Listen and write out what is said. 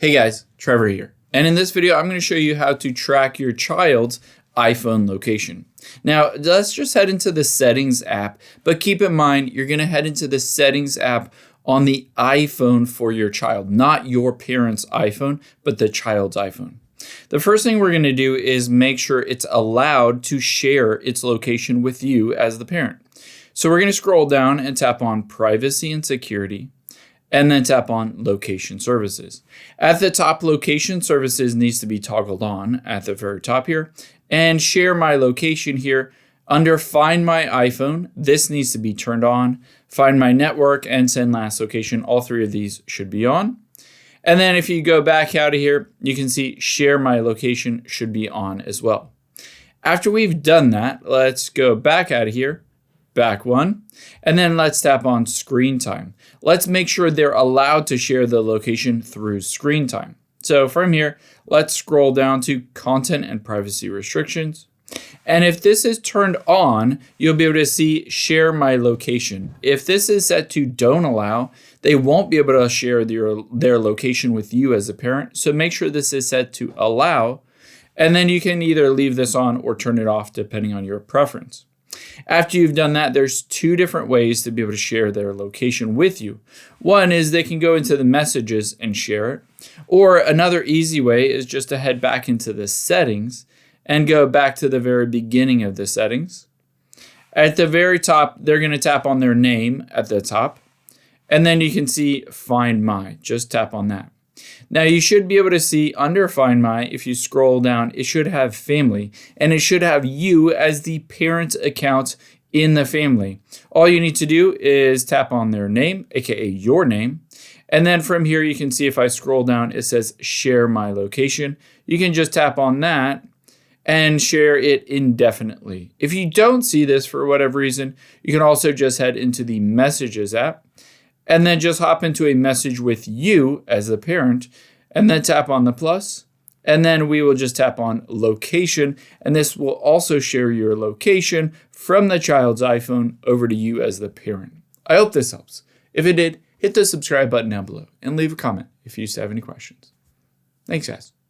Hey guys, Trevor here. And in this video, I'm going to show you how to track your child's iPhone location. Now, let's just head into the Settings app, but keep in mind, you're going to head into the Settings app on the iPhone for your child, not your parent's iPhone, but the child's iPhone. The first thing we're going to do is make sure it's allowed to share its location with you as the parent. So we're going to scroll down and tap on Privacy and Security, and then tap on Location Services. At the top, Location Services needs to be toggled on at the very top here. And Share My Location here. Under Find My iPhone, this needs to be turned on. Find My Network and Send Last Location, all three of these should be on. And then if you go back out of here, you can see Share My Location should be on as well. After we've done that, let's go back out of here. Back one, and then let's tap on Screen Time. Let's make sure they're allowed to share the location through Screen Time. So from here, let's scroll down to Content and Privacy Restrictions. And if this is turned on, you'll be able to see Share My Location. If this is set to Don't Allow, they won't be able to share their location with you as a parent. So make sure this is set to Allow, and then you can either leave this on or turn it off depending on your preference. After you've done that, there's two different ways to be able to share their location with you. One is they can go into the messages and share it. Or another easy way is just to head back into the settings and go back to the very beginning of the settings. At the very top, they're going to tap on their name at the top. And then you can see Find My. Just tap on that. Now you should be able to see under Find My, if you scroll down, it should have family, and it should have you as the parent account in the family. All you need to do is tap on their name, aka your name, and then from here you can see if I scroll down, it says Share My Location. You can just tap on that and share it indefinitely. If you don't see this for whatever reason, you can also just head into the Messages app, and then just hop into a message with you as the parent, and then tap on the plus, and then we will just tap on Location, and this will also share your location from the child's iPhone over to you as the parent. I hope this helps. If it did, hit the subscribe button down below and leave a comment if you have any questions. Thanks, guys.